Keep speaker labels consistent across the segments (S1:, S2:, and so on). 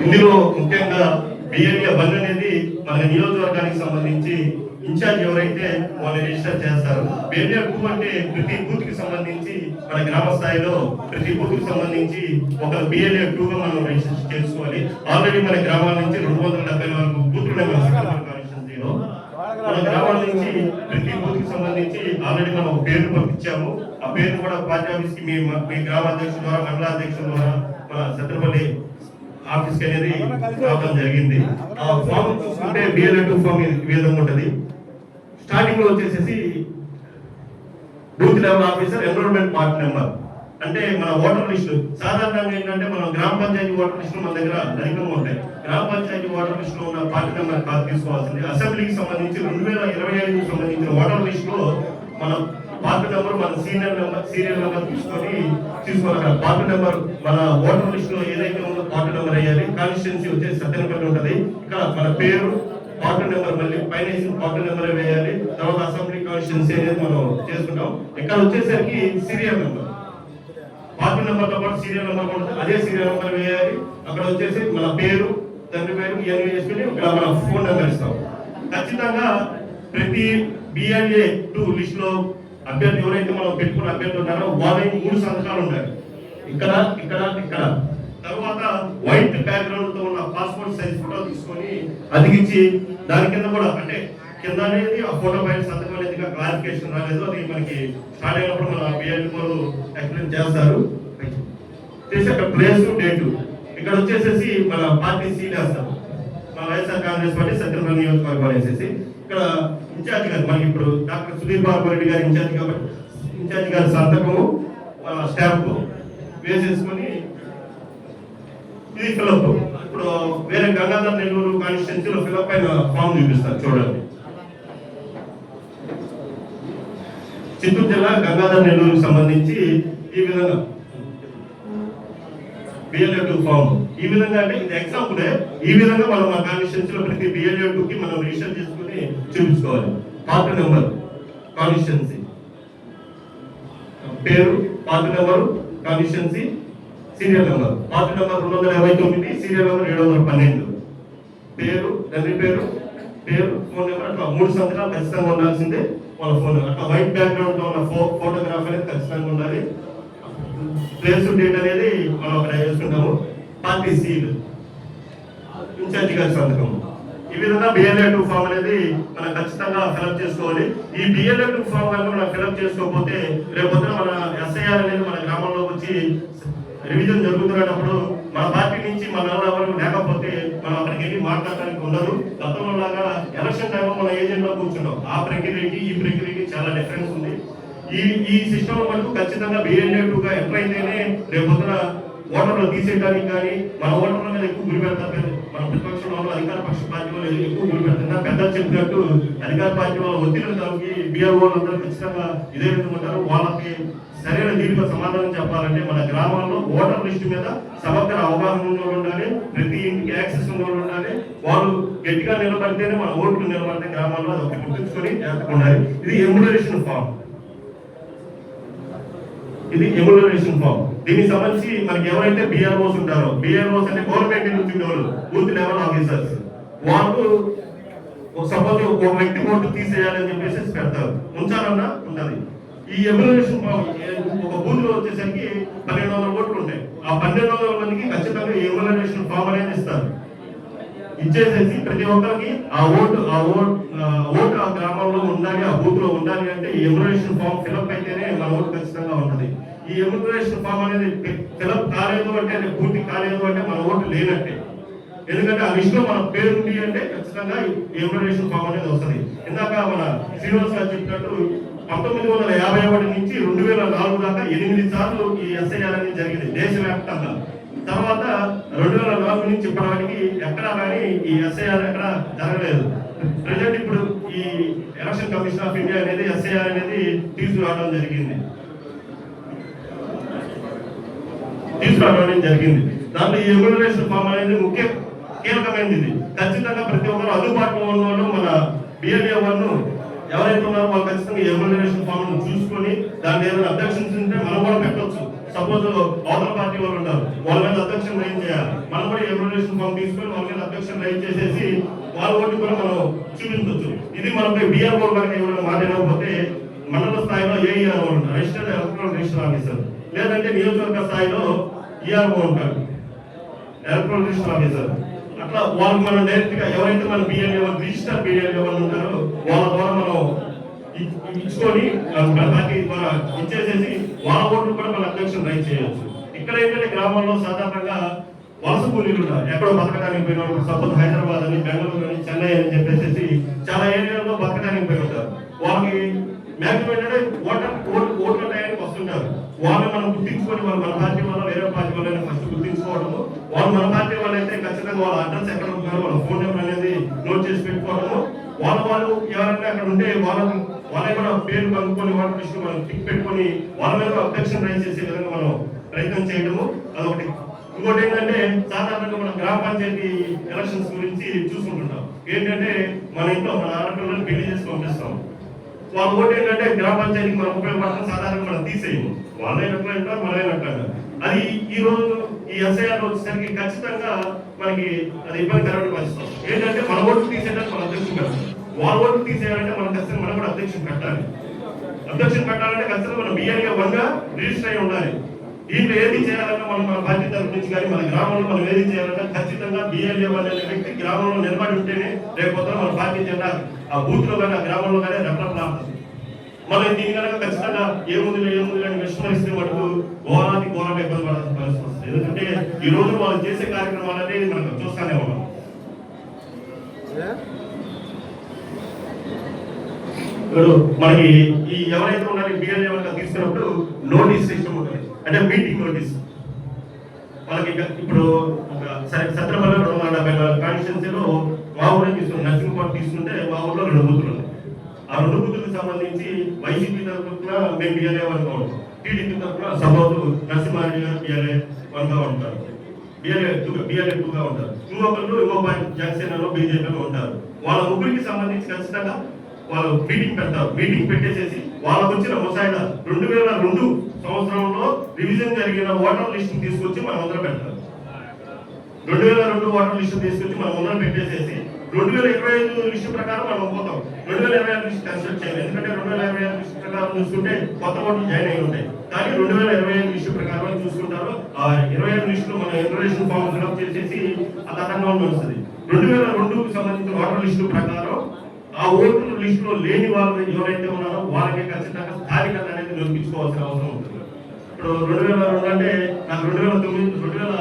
S1: ఇందులో ముఖ్యంగా బిఎల్ఏ 1 అనేది మన నియోజకవర్గానికి సంబంధించి ఇన్ఛార్జ్ ఎవరైతే వాళ్ళు రిజిస్టర్ చేస్తారు. బిఎల్ఏ 2 అంటే ప్రతి బూత్ కి సంబంధించి మన గ్రామ స్థాయిలో ప్రతి బూత్ కి సంబంధించి ఒక బిఎల్ఏ 2 గా మనం రిజిస్టర్ చేసుకోవాలి. ఆల్రెడీ మన గ్రామాల నుంచి 274 బూత్లు కాన్స్టిట్యూన్సీలో మన గ్రామాల నుంచి ప్రతి బూత్ కి సంబంధించి ఆల్రెడీ మనం పేరు పంపించాము. ఆ పేరు కూడా పార్టీ ఆఫీస్ కి మీ గ్రామ అధ్యక్షుల ద్వారా మండల అధ్యక్షుల ద్వారా మన సత్రపల్లి ఆఫీస్ కి అనేది రావడం జరిగింది. ఆ ఫామ్ చూసుకుంటే బిఎల్ఏ 2 ఫామ్ ఈ విధంగా ఉంటుంది. స్టార్టింగ్ లో వచ్చేసి booth level officer enrolment part number అంటే మన ఓటర్ లిస్టు. సాధారణంగా ఏంటంటే మనం గ్రామ పంచాయతీ ఓటర్ లిస్టులు మన దగ్గర అధికంగా ఉంటాయి. గ్రామ పంచాయతీ ఓటర్ లిస్ట్ లో ఉన్న పార్టీ నెంబర్ కాదు తీసుకోవాల్సింది. అసెంబ్లీకి సంబంధించి 2025 సంబంధించిన ఓటర్ లిస్ట్ లో మన పార్టీ నెంబర్ మన సీరియల్ నెంబర్ తీసుకోవాలి. పార్టీ నెంబర్ మన ఓటర్ లిస్ట్ లో ఏదైతే ఉందో పార్టీ నెంబర్ అయ్యాలి. కాన్స్టిట్యున్సీ వచ్చేసి సత్యనపల్లి ఉంటది. ఇక్కడ మన పేరు పార్టీ నెంబర్ మళ్ళీ పైన పార్టీ నెంబర్ వేయాలి. తర్వాత అసెంబ్లీ కాన్స్టిట్యున్సీ అనేది మనం చేసుకుంటాం. ఇక్కడ వచ్చేసరికి సీరియల్ నెంబర్ పార్టీ నెంబర్ తో పాటు సీరియల్ నెంబర్ కూడా అదే సీరియల్ నెంబర్ వేయాలి. అక్కడ వచ్చేసి మన పేరు తండ్రి పేరు ఇవన్నీ వేసుకుని ఇక్కడ మన ఫోన్ నెంబర్ ఇస్తాం. ఖచ్చితంగా ప్రతి బిఎల్ఏ 2 లిస్ట్ లో అభ్యర్థి ఎవరైతే మనం పెట్టుకున్న అభ్యర్థి ఉన్నారో వాళ్ళకి 3 సంతకాలు ఉంటాయి. ఇక్కడ ఇక్కడ ఇక్కడ తర్వాత వైట్ బ్యాక్గ్రౌండ్ తో ఉన్న పాస్పోర్ట్ సైజ్ ఫోటో తీసుకొని అతికించి దాని కింద కూడా అంటే కింద అనేది ఆ ఫోటో పైన సంతకం అనేది క్లారిఫికేషన్ రాలేదు. అది మనకి స్టార్ట్ అయినప్పుడు మన బిఎల్ఏ వాళ్ళు ఎక్స్ప్లెయిన్ చేస్తారు. చేసి అక్కడ ప్లేస్ డేటు ఇక్కడ వచ్చేసేసి మన పార్టీ సీల్ వేస్తారు. మన వైఎస్ఆర్ కాంగ్రెస్ పార్టీ సత్యనపల్లి నియోజకవర్గం వేసేసి ఇక్కడ ఇన్ఛార్జ్ గారు మనకి ఇప్పుడు డాక్టర్ సుధీర్ బాబు రెడ్డి గారు ఇన్ఛార్జ్ కాబట్టి ఇన్ఛార్జ్ గారి సంతకము స్టాంప్ వేసేసుకొని ఇది ఫిలప్. ఇప్పుడు వేరే గంగాధర్ నెల్లూరు కాన్స్టిట్యున్సీలో ఫిలప్ అయిన ఫామ్ చూపిస్తారు చూడండి. చిత్తూరు జిల్లా గంగాధర్ నెల్లూరుకు సంబంధించి ఈ విధంగా బిఎల్ఏ 2 ఫామ్ ఈ విధంగా అంటే ఇది ఎగ్జాంపుల్. ఈ విధంగా మనం మా కాన్స్టిట్యున్సీలో ప్రతి బిఎల్ఏ 2 కి మనం రిజిస్టర్ చేసుకుని చూపించుకోవాలి. పార్టీ నెంబర్ కాన్స్టిట్యున్సీ పేరు party number constituency serial number party number 229 serial number 712 పేరు తండ్రి పేరు పేరు ఫోన్ నెంబర్ అట్లా 3 సంతకాలు ఖచ్చితంగా ఉండాల్సిందే. వాళ్ళ ఫోన్ అట్లా వైట్ బ్యాక్గ్రౌండ్ లో ఉన్న ఫోటోగ్రాఫ్ అనేది ఖచ్చితంగా ఉండాలి. ప్లేస్ డేట్ అనేది మనం అక్కడ వేసుకుంటాము. పార్టీ సీల్ ఇన్ఛార్జి గారి సంతకం. ఈ విధంగా బిఎల్ఏ 2 ఫామ్ అనేది మనం ఖచ్చితంగా ఫిలప్ చేసుకోవాలి. ఈ బిఎల్ఏ 2 ఫామ్ కనుక మనం ఫిలప్ చేసుకోకపోతే రేపొద్దున మన ఎస్ఐఆర్ అనేది మన గ్రామంలోకి వచ్చి రివిజన్ జరుగుతున్నప్పుడు మన పార్టీ నుంచి మన ఎవరు లేకపోతే మనం అక్కడికి వెళ్ళి మాట్లాడడానికి ఉండదు. గతంలో లాగా ఎలక్షన్ టైంలో మన ఏజెంట్ లో కూర్చుంటాం. ఆ ప్రక్రియకి ఈ ప్రక్రియకి చాలా డిఫరెన్స్ ఉంది. ఈ సిస్టమ్ వరకు ఖచ్చితంగా బిఎల్ఏ 2 గా ఎంటర్ అయితేనే రేపొద్దున ఓటర్లు తీసేయడానికి కానీ మన ఓటర్ల మీద ఎక్కువ గురి పెడతారు. మన ప్రతిపక్షంలో అధికార పక్ష పార్టీ వాళ్ళు ఎక్కువ గురి పెడుతున్నారు. పెద్దలు చెప్పినట్టు అధికార పార్టీ వాళ్ళ ఒత్తిడి తనకి బిఆర్ఓ అందరూ ఖచ్చితంగా ఇదే విధంగా ఉంటారు. వాళ్ళకి సరైన దీనిలో సమాధానం చెప్పాలంటే మన గ్రామాల్లో ఓటర్ లిస్టు మీద సమగ్ర అవగాహన ఉన్న ఉండాలి. ప్రతి ఇంటికి యాక్సెస్ ఉన్న ఉండాలి. వాళ్ళు గట్టిగా నిలబడితేనే మన ఓట్లు నిలబడితే గ్రామాల్లో అది ఒకటి గుర్తుంచుకొని ఉండాలి. ఇది ఎమ్యులరేషన్ ఫామ్. ఇది ఎమ్యులరేషన్ ఫామ్. దీనికి సంబంధించి మనకి ఎవరైతే బిఆర్ఓస్ ఉంటారో బిఆర్ఓస్ అంటే గవర్నమెంట్ నుంచి ఉండేవాళ్ళు బూత్ లెవెల్ ఆఫీసర్స్ వాళ్ళు సపోజ్ ఒక వ్యక్తి ఓటు తీసేయాలని చెప్పేసి పెడతారు. ఉంచాలన్నా ఉంటది. ఈ ఎమ్యులరేషన్ ఫామ్ ఒక బూత్ లో వచ్చేసరికి 1200 ఓట్లు ఉంటాయి. ఆ 1200 మందికి ఖచ్చితంగా ఎమ్యులరేషన్ ఫామ్ అనేది ఇస్తారు. ఇచ్చేసేసి ప్రతి ఒక్కరికి ఆ ఓటు ఆ గ్రామంలో ఉండాలి, ఆ బూత్ లో ఉండాలి అంటే ఈ ఎమ్యులరేషన్ ఫామ్ ఫిలప్ అయితేనే మన ఓటు ఖచ్చితంగా ఉంటది. ఈ ఎమ్యులరేషన్ ఫామ్ అనేది ఫిలప్ కాలేదు అంటే పూర్తి కాలేదు అంటే మన ఓటు లేనట్టే. ఎందుకంటే ఆ లిస్ట్ లో మన పేరు ఉంది అంటే ఖచ్చితంగా ఎమ్యులరేషన్ ఫామ్ అనేది వస్తుంది. ఇందాక మన శ్రీనివాస్ గారు చెప్పినట్టు 1951 నుంచి 2004 దాకా 8 సార్లు ఈ ఎస్ఐఆర్ అనేది జరిగింది దేశవ్యాప్తంగా. తర్వాత 2004 నుంచి ఇప్పటివరకు ఎక్కడా కానీ ఈ ఎస్ఐఆర్ ఎక్కడ జరగలేదు. ప్రజెంట్ ఇప్పుడు ఈ ఎలక్షన్ కమిషన్ ఆఫ్ ఇండియా అనేది ఎస్ఐఆర్ అనేది తీసుకురావడం జరిగింది. దాంట్లో ఈ ఎమ్యులరేషన్ ఫామ్ అనేది కీలకమైనది. ఖచ్చితంగా ప్రతి ఒక్కరు అందుబాటులో ఉన్న వాళ్ళు మన బిఎల్ఏ 1 ఎవరైతే ఉన్నారో వాళ్ళు ఖచ్చితంగా ఎమ్యులరేషన్ ఫామ్ చూసుకొని దాని ఏదైనా అబ్జెక్షన్స్ ఉంటే మనం కూడా పెట్టవచ్చు. సపోజ్ అవతల పార్టీ వాళ్ళు ఉంటారు, వాళ్ళ మీద అధ్యక్షం రైజ్ చేయాలి. మనం కూడా ఎమ్యూనరేషన్ ఫామ్ తీసుకొని వాళ్ళ మీద అధ్యక్షం రైజ్ చేసేసి వాళ్ళ ఓటు కూడా మనం చూపించవచ్చు. ఇది మనపై బిఆర్ బోర్డు కనుక ఎవరైనా మాట్లాడకపోతే మండల స్థాయిలో ఏఈఆర్ ఉంటారు, రిజిస్టర్డ్ ఎలక్ట్రానిక్ రిజిస్టర్ ఆఫీసర్, లేదంటే నియోజకవర్గ స్థాయిలో ఈఆర్ఓ ఉంటారు, ఎలక్ట్రానిక్ రిజిస్టర్ ఆఫీసర్. అట్లా వాళ్ళకి మనం డైరెక్ట్ గా ఎవరైతే మన బిఎల్ఏ రిజిస్టర్ బిఎల్ఏ వాళ్ళు ఉంటారో వాళ్ళ ద్వారా మనం ఇచ్చుకొని పార్టీ ద్వారా ఇచ్చేసేసి వాళ్ళ ఓట్లు కూడా మన అధ్యక్షులు రైట్ చేయవచ్చు. ఇక్కడ ఏంటంటే గ్రామాల్లో సాధారణంగా వలస కూలీలు ఉంటారు, ఎక్కడో బతకడానికి పోయిన వాళ్ళు, సపోజ్ హైదరాబాద్ అని, బెంగళూరు అని, చెన్నై అని చెప్పేసి చాలా ఏరియాలో బతకడానికి పోయి ఉంటారు. వాళ్ళకి మ్యాక్సిమం ఏంటంటే ఓట్ల టైంకి వస్తుంటారు. వాళ్ళు మనం గుర్తించుకొని వాళ్ళు మన పార్టీ వల్ల వేరే పార్టీ వాళ్ళని ఫస్ట్ గుర్తించుకోవడము, వాళ్ళు మన పార్టీ వాళ్ళు అయితే ఖచ్చితంగా వాళ్ళ అడ్రస్ ఎక్కడ ఉంటారో వాళ్ళ ఫోన్ నెంబర్ అనేది నోట్ చేసి పెట్టుకోవడము, వాళ్ళు ఎవరైనా అక్కడ ఉంటే వాళ్ళే కూడా పేరు కనుక్కొని వాళ్ళ దృష్టి మనం టిక్ పెట్టుకొని వాళ్ళ మీద అబ్జెక్షన్ రైజ్ చేసే విధంగా మనం ప్రయత్నం చేయడము అదొకటి. ఇంకోటి ఏంటంటే సాధారణంగా మనం గ్రామ పంచాయతీ ఎలక్షన్స్ గురించి చూసుకుంటుంటాం. ఏంటంటే మన ఇంట్లో మన ఆడపిల్లలను పెళ్లి చేసి పంపిస్తాం. వాళ్ళ ఓటు ఏంటంటే గ్రామ పంచాయతీకి మనం ఉపయోగపడతాం, సాధారణంగా మనం తీసేయము. వాళ్ళే అంటారు, మనమే అంటారు. అది ఈ రోజు ఈ ఎస్ఐఆర్ వచ్చేసరికి ఖచ్చితంగా మనకి అది ఇబ్బందికరమైన పరిస్థితి. ఏంటంటే మన ఓటు తీసేయడానికి మన అధ్యక్షులు పెట్టాలి, వాళ్ళ ఓటు తీసేయాలంటే మనం ఖచ్చితంగా మనం కూడా అధ్యక్షులు పెట్టాలి. అధ్యక్షులు పెట్టాలంటే ఖచ్చితంగా మనం బిఎల్ఏ 1 గా రిజిస్టర్ అయి ఉండాలి. దీంట్లో ఏది చేయాలన్నా మనం మన పార్టీ తరఫు నుంచి కానీ మన గ్రామంలో మనం ఏది చేయాలన్నా ఖచ్చితంగా బిఎల్ఏ 1 అనే వ్యక్తి గ్రామంలో నిలబడి ఉంటేనే రేపు మన పార్టీ జెండా ఆ బూత్ లో కానీ ఆ గ్రామంలో కానీ రెప్రసెంట్. మనం దీని కనుక ఖచ్చితంగా ఏముంది అని విస్మరిస్తే మటుకు ఘోరానికి ఘోరంగా ఇబ్బంది పడాల్సిన పరిస్థితి వస్తుంది. ఎందుకంటే ఈ రోజు వాళ్ళు చేసే కార్యక్రమాలు అనేది మనం చూస్తానే ఉన్నాం. ఇప్పుడు మనకి ఈ ఎవరైతే ఉన్నారో బిఎల్ఏ తీసుకున్నప్పుడు నోటీస్ సిస్టమ్ ఉంటుంది, అంటే మీటింగ్ నోటీస్. వాళ్ళకి ఇప్పుడు సత్రపల్లి 274 కాన్స్టిట్యున్సీలో మా ఊరే తీసుకున్నాం, నర్సింగ్పాట్ తీసుకుంటే మా ఊళ్ళో 2 బూతులు ఉన్నాయి. ఆ 2 బూతులకు సంబంధించి వైసీపీ తరఫున మేము బిఎల్ఏ 1 గా ఉంటాం, టీడీపీ తరఫున సపోజ్ నరసింహారెడ్డి గారు బిఎల్ఏ 1 గా ఉంటారు, బిఎల్ఏ 2 గా ఉంటారు. ఇంకో పార్టీ జనసేనలో బీజేపీలో ఉంటారు. వాళ్ళ ముగ్గురికి సంబంధించి ఖచ్చితంగా వాళ్ళు మీటింగ్ పెడతారు. మీటింగ్ పెట్టేసేసి వాళ్ళకు వచ్చిన ముసాయిదా 2002 సంవత్సరంలో రివిజన్ జరిగిన ఓటర్ లిస్ట్ తీసుకొచ్చి మన ముందర పెడతారు. 2002 ఓటర్ లిస్ట్ తీసుకొచ్చి మన ముందర పెట్టేసేసి 2025 లిస్ట్ ప్రకారం మనం పోతాం. 2025 లిస్ట్ కన్సిడర్ చేయాలి, ఎందుకంటే 2025 లిస్ట్ ప్రకారం చూసుకుంటే కొత్త ఓట్లు జాయిన్ అయి ఉంటాయి. కానీ 2025 లిస్ట్ ప్రకారం చూసుకుంటారు. ఆ 25 లిస్టులో మన ఎన్రోలేషన్ ఫామ్ ఫిల్అప్ చేసేసి ఆ తతంగం వస్తుంది. 2002కు సంబంధించిన ఓటర్ లిస్టు ప్రకారం ఆ ఓటర్ లిస్ట్ లో లేని వాళ్ళు ఎవరైతే ఉన్నారో వాళ్ళకి ఖచ్చితంగా స్థానికత అనేది నిరూపించుకోవాల్సిన అవసరం ఉంటుంది. ఇప్పుడు 2002 అంటే నాకు 2009లో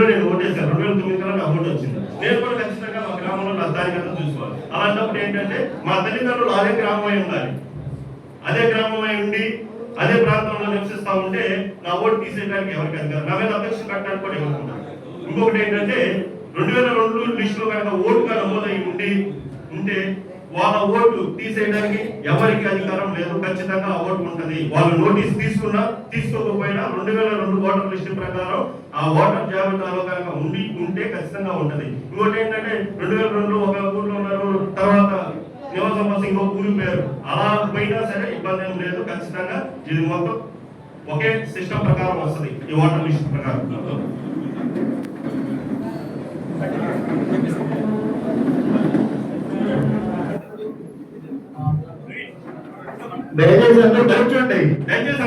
S1: నేను ఓటేసాను, 2009 కల్లా నాకు ఓటు వచ్చింది. నేను కూడా ఖచ్చితంగా మా గ్రామంలో నా స్థానికత చూసుకోవాలి. అలాంటప్పుడు ఏంటంటే మా తల్లిదండ్రులు అదే గ్రామమై ఉండాలి, అదే గ్రామమై ఉండి అదే ప్రాంతంలో నివసిస్తా ఉంటే నా ఓటు తీసేయడానికి ఎవరికి అధికారం, నా మీద అధ్యక్షులు పెట్టడానికి కూడా ఎవరుకుంటారు. ఇంకొకటి ఏంటంటే 2002 లిస్టులో కనుక ఓటుగా నమోదై ఉంటే వాళ్ళ ఓటు తీసేయడానికి ఎవరికి అధికారం లేదు, ఖచ్చితంగా ఆ ఓటు ఉంటుంది. వాళ్ళు నోటీస్ తీసుకున్నా తీసుకోకపోయినా 2002 ఓటర్ లిస్టు ప్రకారం ఆ ఓటర్ జాబితాలో కనుక ఉంటే ఖచ్చితంగా ఉంటది. ఇంకోటి ఏంటంటే 2002 ఒక ఊర్లో ఉన్నారు, తర్వాత నివాసం కోసం ఇంకో ఊరి పేరు, అలా పోయినా సరే ఇబ్బంది ఏం లేదు. ఖచ్చితంగా ఇది మొత్తం ఒకే సిస్టమ్ ప్రకారం వస్తుంది ఈ ఓటర్ లిస్ట్ ప్రకారం.
S2: దయచేసి అందరూ కూర్చోండి.
S1: దయచేసి